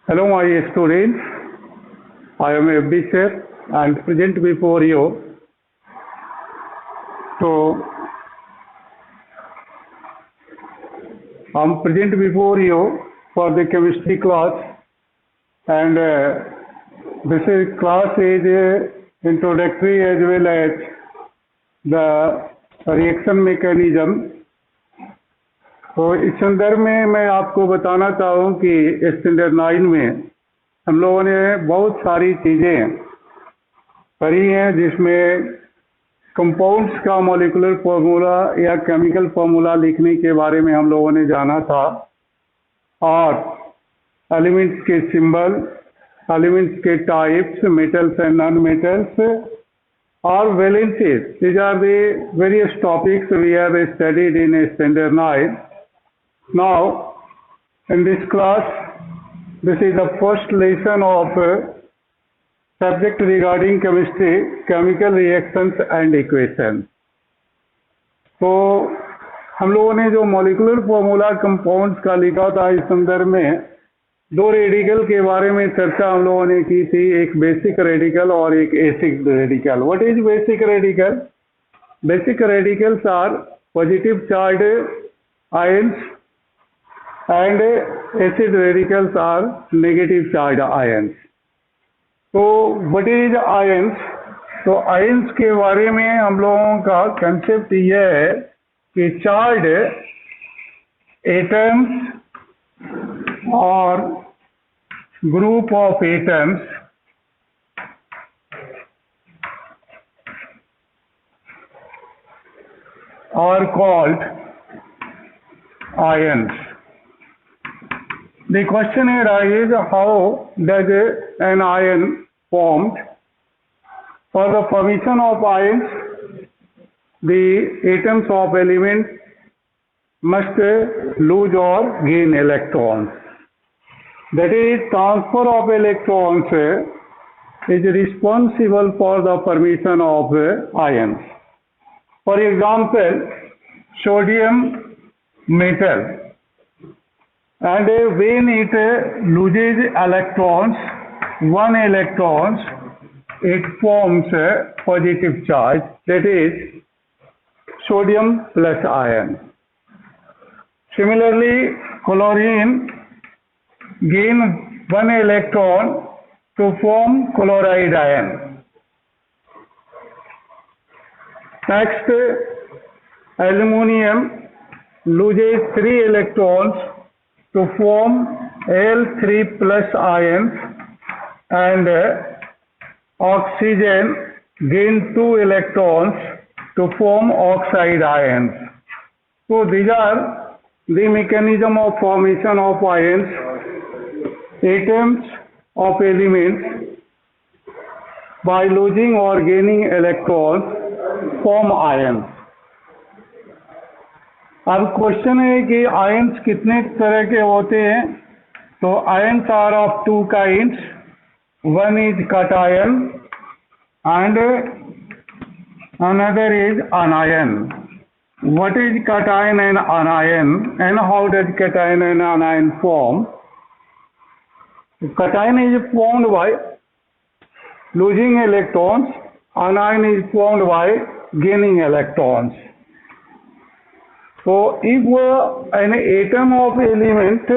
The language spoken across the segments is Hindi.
Hello, my students. I am Abhishek and present before you. So, I'm present before you for the chemistry class, and this is class is introductory as well as the reaction mechanism. तो इस संदर्भ में मैं आपको बताना चाहूँ कि स्टैंडर्ड 9 में हम लोगों ने बहुत सारी चीज़ें पढ़ी हैं, जिसमें कंपाउंड्स का मॉलिक्यूलर फार्मूला या केमिकल फार्मूला लिखने के बारे में हम लोगों ने जाना था, और एलिमेंट्स के सिंबल, एलिमेंट्स के types, metals and non metals, और valences. These are the various topics we have studied in standard 9. Now, in this class, this is the first lesson of subject regarding chemistry, chemical reactions and equations. तो हम लोगों ने जो मॉलिक्यूलर फार्मूला कंपाउंड्स का लिखा था, इस संदर्भ में दो रेडिकल के बारे में चर्चा हम लोगों ने की थी, एक बेसिक रेडिकल और एक acid radical. What is basic radical? Basic radicals are positive charge ions and acid radicals are negative charged ions. तो what is ions? तो ions के बारे में हम लोगों का कंसेप्ट यह है कि चार्ज एटम्स और group of atoms are called ions. The question arises, how does an ion formed? For the formation of ions, the atoms of elements must lose or gain electrons. That is, transfer of electrons is responsible for the formation of ions. For example, sodium metal, and when it loses electrons, one electrons, it forms a positive charge, that is sodium plus ion. Similarly, chlorine gain one electron to form chloride ion. Next, aluminum loses 3 electrons to form Al3 plus ions, and oxygen gain 2 electrons to form oxide ions. So these are the mechanism of formation of ions. Atoms of elements, by losing or gaining electrons, form ions. अब क्वेश्चन है कि आयंस कितने तरह के होते हैं. तो ions are of 2 kinds. One is cation and another is anion. What is cation and anion, and how does cation and anion form? Cation is formed by losing electrons, anion is formed by gaining electrons. So if an atom of element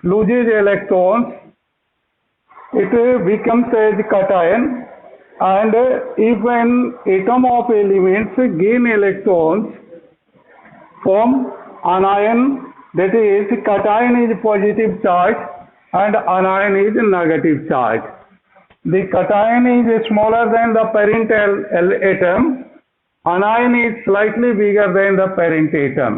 loses electrons, it becomes as cation, and if an atom of elements gain electrons, form anion, that is cation is positive charge and anion is negative charge. The cation is smaller than the parent atom, anion is slightly bigger than the parent atom.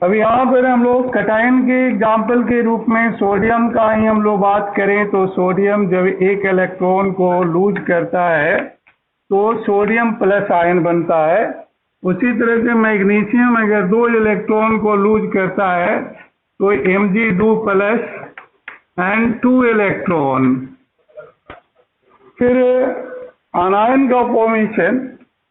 अब यहाँ पर हम लोग कटायन के एग्जाम्पल के रूप में सोडियम का ही हम लोग बात करें, तो सोडियम जब एक इलेक्ट्रॉन को लूज करता है तो सोडियम प्लस आयन बनता है. उसी तरह से मैग्नीशियम अगर 2 इलेक्ट्रॉन को लूज करता है तो Mg2 प्लस एंड 2 इलेक्ट्रॉन. फिर अनायन का फॉर्मेशन,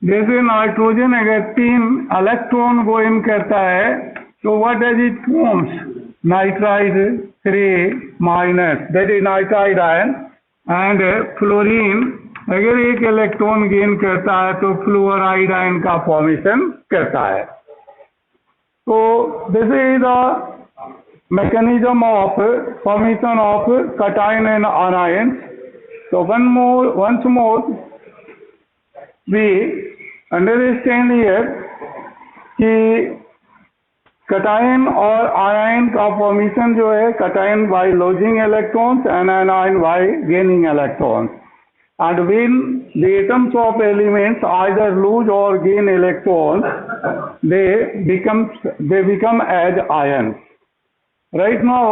जैसे नाइट्रोजन अगर 3 इलेक्ट्रॉन को इन करता है तो what does it forms? nitride 3 minus, that is nitride ion, and fluorine अगर एक इलेक्ट्रॉन गेन करता है तो फ्लोराइड आयन का फॉर्मेशन करता है। तो this is the mechanism of formation of cation and anions. So once more we understand here कि cation और आयन का फॉर्मेशन जो है, cation by losing electrons and anion by gaining electrons. And when the atoms of elements either lose or gain electrons, they become as ions. Right now,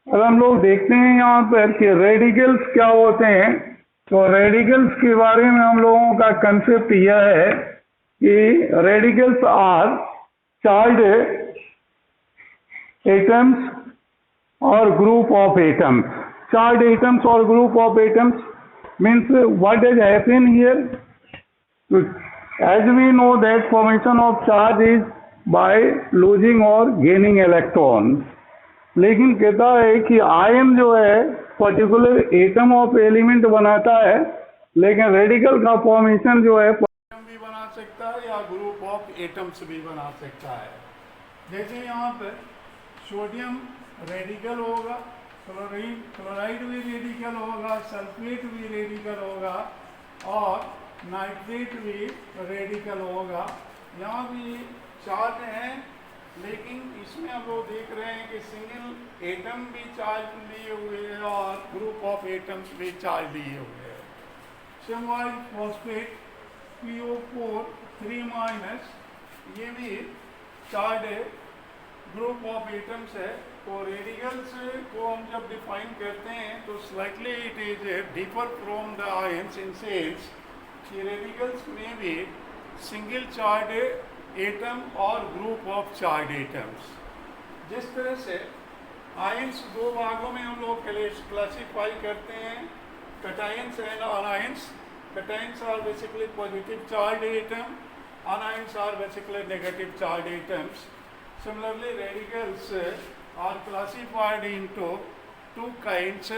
अगर हम लोग देखते हैं यहाँ पर कि रेडिकल्स क्या होते हैं, तो रेडिकल्स के बारे में हम लोगों का कंसेप्ट यह है कि रेडिकल्स आर चार्ज एटम्स और group of atoms. Charge atoms और group of atoms means what has happened here? As we know that formation of charge is by losing or gaining electrons. लेकिन कहता है कि आयन जो है पर्टिकुलर एटम ऑफ एलिमेंट बनाता है, लेकिन रेडिकल का फॉर्मेशन जो है एटम भी बना सकता है या ग्रुप ऑफ एटम्स भी बना सकता है. जैसे यहाँ पर सोडियम रेडिकल होगा, क्लोराइड भी रेडिकल होगा, सल्फेट भी रेडिकल होगा और नाइट्रेट भी रेडिकल होगा. यहाँ भी चार्ज हैं, लेकिन इसमें हम लोग देख रहे हैं कि सिंगल एटम भी चार्ज लिए हुए हैं और ग्रुप ऑफ एटम्स भी चार्ज लिए हुए हैं. सिम्बाइल फॉस्फेट PO4 3 माइनस, ये भी चार्ज ग्रुप ऑफ एटम्स है. तो रेडिकल्स को हम जब डिफाइन करते हैं तो slightly it is differ from the ions in sense कि रेडिकल्स में भी सिंगल चार्ज एटम और ग्रुप ऑफ चार्ज एटम्स. जिस तरह से आयंस दो भागों में हम लोग क्लासिफाई करते हैं, cations and anions. Cations are basically positive charge atom, anions are basically negative charge atoms. Similarly, radicals are classified into two kinds,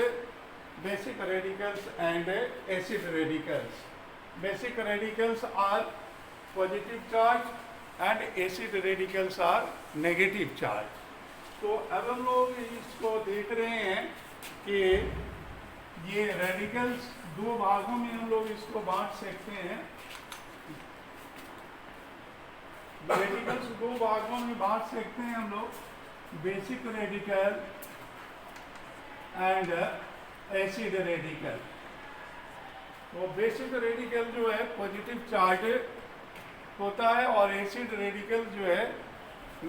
basic radicals and acid radicals. Basic radicals are positive charge and acid radicals are negative charge. तो अब हम लोग इसको देख रहे हैं कि ये रेडिकल्स दो भागों में हम लोग इसको बांट सकते हैं. रेडिकल्स दो भागों में बांट सकते हैं हम लोग, basic radical and acid radical. तो बेसिक रेडिकल जो है पॉजिटिव चार्ज होता है और एसिड रेडिकल जो है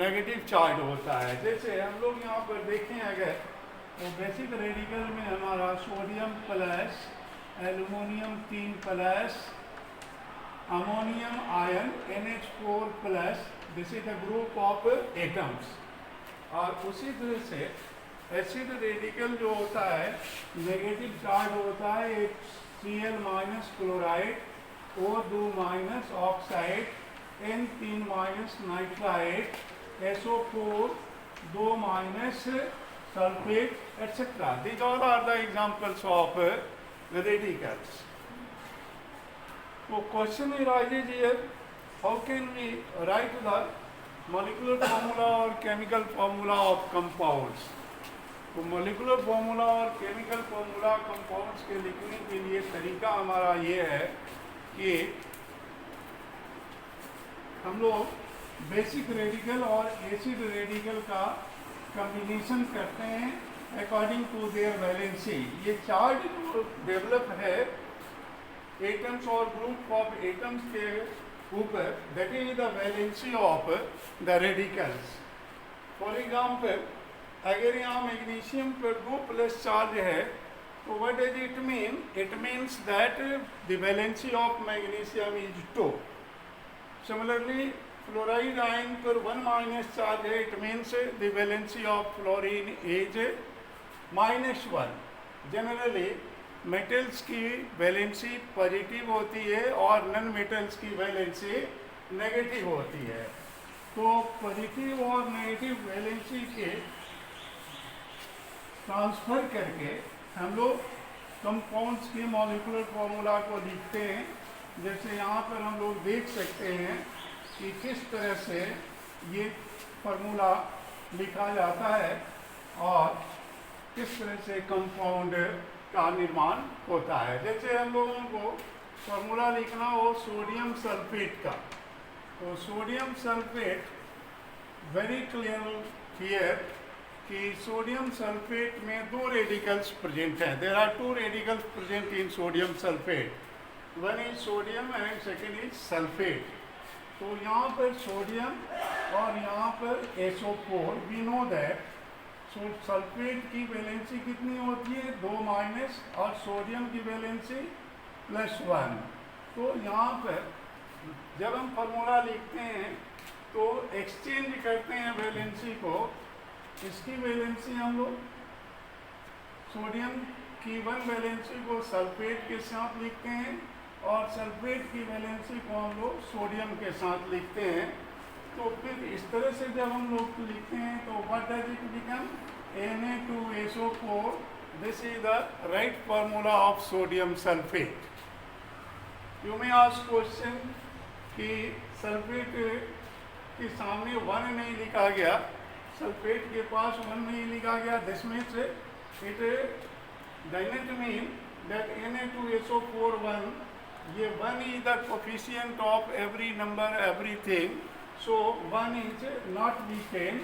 नेगेटिव चार्ज होता है. जैसे हम लोग यहाँ पर देखें अगर, तो बेसिक रेडिकल में हमारा sodium plus aluminium 3 plus ammonium ion NH4 plus, this is the group of atoms. और उसी तरह से एसिड रेडिकल जो होता है नेगेटिव चार्ज होता है, Cl minus chloride, O2 minus oxide, N3 minus nitride, SO4 2 minus sulphate etcetera. These all are the examples of radicals. So question arises here, how can we write the molecular formula or chemical formula of compounds? तो molecular formula और chemical formula compounds के लिखने के लिए तरीका हमारा ये है कि हम लोग बेसिक रेडिकल और एसिड रेडिकल का कम्बिनेशन करते हैं अकॉर्डिंग टू देयर वैलेंसी. ये चार्ज जो डेवलप है एटम्स और ग्रुप ऑफ एटम्स के ऊपर, that is the valency of the radicals. For example, अगर यहाँ मैग्नीशियम पर 2+ चार्ज है तो what does it mean? It means that the valency of magnesium is 2. Similarly fluoride ion पर 1- चार्ज है, it means the valency of fluorine is -1. Generally metals की वैलेंसी पॉजिटिव होती है और नॉन मेटल्स की वैलेंसी नेगेटिव होती है. तो पॉजिटिव और नेगेटिव वैलेंसी के ट्रांसफर करके हम लोग कंपाउंड्स के मॉलिक्यूलर फॉर्मूला को लिखते हैं। जैसे यहाँ पर हम लोग देख सकते हैं कि किस तरह से ये फार्मूला लिखा जाता है और किस तरह से कंपाउंड का निर्माण होता है। जैसे हम लोगों को फार्मूला लिखना हो सोडियम सल्फेट का, तो सोडियम सल्फेट वेरी क्लियर कि सोडियम सल्फेट में दो रेडिकल्स प्रेजेंट हैं। There are two radicals present in sodium sulphate, one is sodium and second is sulphate. तो यहाँ पर सोडियम और यहाँ पर SO4, we know that sulphate की वैलेंसी कितनी होती है 2- और सोडियम की वैलेंसी +1। तो यहाँ पर जब हम फार्मूला लिखते हैं तो एक्सचेंज करते हैं वैलेंसी को। इसकी वैलेंसी हम लोग सोडियम की 1 वैलेंसी को सल्फेट के साथ लिखते हैं और सल्फेट की वैलेंसी को हम लोग सोडियम के साथ लिखते हैं। तो फिर इस तरह से जब हम लोग लिखते हैं तो what does it become, Na2SO4। This is the right formula of sodium sulphate. You may ask question कि सल्फेट के सामने 1 नहीं लिखा गया, सल्फेट के पास 1 नहीं लिखा गया, this means it doesn't mean that Na2SO4 1, ये 1 is the coefficient of every number everything, so 1 is not weakened